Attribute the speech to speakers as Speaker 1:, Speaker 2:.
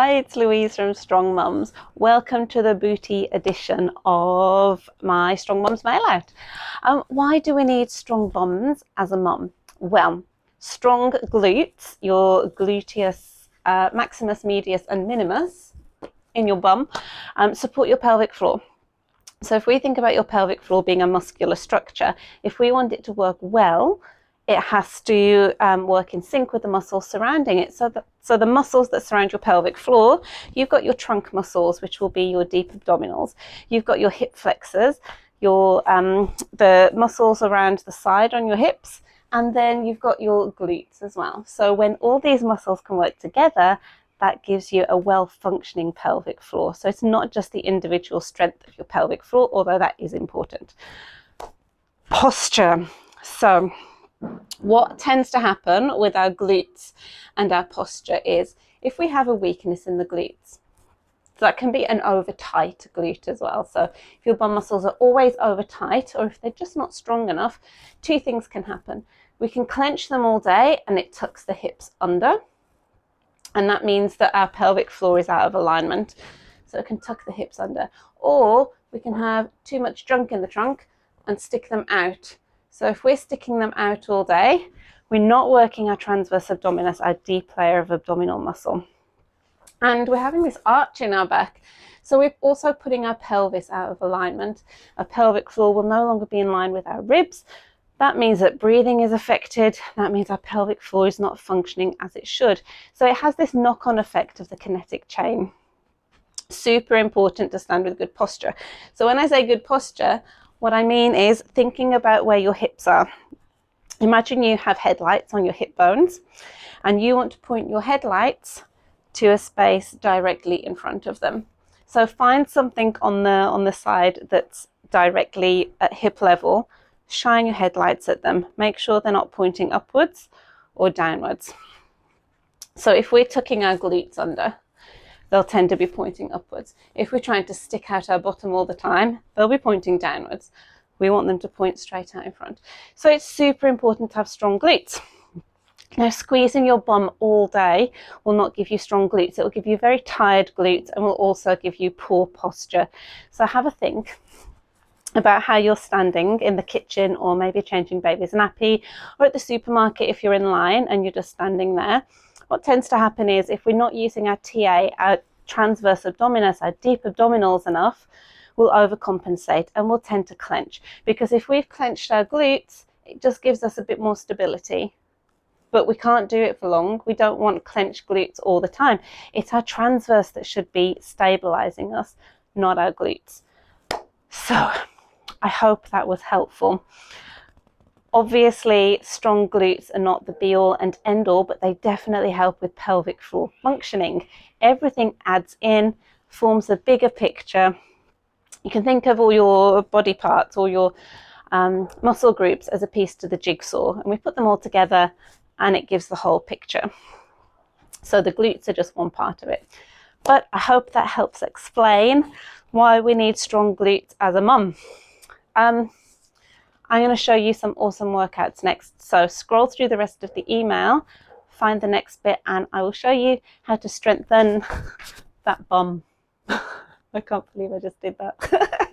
Speaker 1: Hi, it's Louise from Strong Mums. Welcome to the booty edition of my Strong Mums mail out. Why do we need strong bums as a mum? Well, strong glutes, your gluteus maximus, medius and minimus in your bum, support your pelvic floor. So if we think about your pelvic floor being a muscular structure, if we want it to work well, it has to work in sync with the muscles surrounding it. So the muscles that surround your pelvic floor, you've got your trunk muscles, which will be your deep abdominals. You've got your hip flexors, the muscles around the side on your hips, and then you've got your glutes as well. So when all these muscles can work together, that gives you a well-functioning pelvic floor. So it's not just the individual strength of your pelvic floor, although that is important. Posture. So what tends to happen with our glutes and our posture is if we have a weakness in the glutes, so that can be an over tight glute as well. So if your bum muscles are always over tight, or if they're just not strong enough, two things can happen. We can clench them all day and it tucks the hips under, and that means that our pelvic floor is out of alignment, so it can tuck the hips under. Or we can have too much junk in the trunk and stick them out. So if we're sticking them out all day, we're not working our transverse abdominis, our deep layer of abdominal muscle. And we're having this arch in our back. So we're also putting our pelvis out of alignment. Our pelvic floor will no longer be in line with our ribs. That means that breathing is affected. That means our pelvic floor is not functioning as it should. So it has this knock-on effect of the kinetic chain. Super important to stand with good posture. So when I say good posture, what I mean is thinking about where your hips are. Imagine you have headlights on your hip bones and you want to point your headlights to a space directly in front of them. So find something on the side that's directly at hip level. Shine your headlights at them. Make sure they're not pointing upwards or downwards. So if we're tucking our glutes under, they'll tend to be pointing upwards. If we're trying to stick out our bottom all the time, they'll be pointing downwards. We want them to point straight out in front. So it's super important to have strong glutes. Now, squeezing your bum all day will not give you strong glutes. It will give you very tired glutes and will also give you poor posture. So have a think about how you're standing in the kitchen, or maybe changing baby's nappy, or at the supermarket if you're in line and you're just standing there. What tends to happen is if we're not using our TA, our transverse abdominis, our deep abdominals enough, we'll overcompensate and we'll tend to clench. Because if we've clenched our glutes, it just gives us a bit more stability. But we can't do it for long. We don't want clenched glutes all the time. It's our transverse that should be stabilizing us, not our glutes. So I hope that was helpful. Obviously, strong glutes are not the be-all and end-all, but they definitely help with pelvic floor functioning. Everything adds in, forms a bigger picture. You can think of all your body parts, all your muscle groups as a piece to the jigsaw, and we put them all together and it gives the whole picture. So the glutes are just one part of it. But I hope that helps explain why we need strong glutes as a mum. I'm going to show you some awesome workouts next. So scroll through the rest of the email, find the next bit, and I will show you how to strengthen that bum. I can't believe I just did that.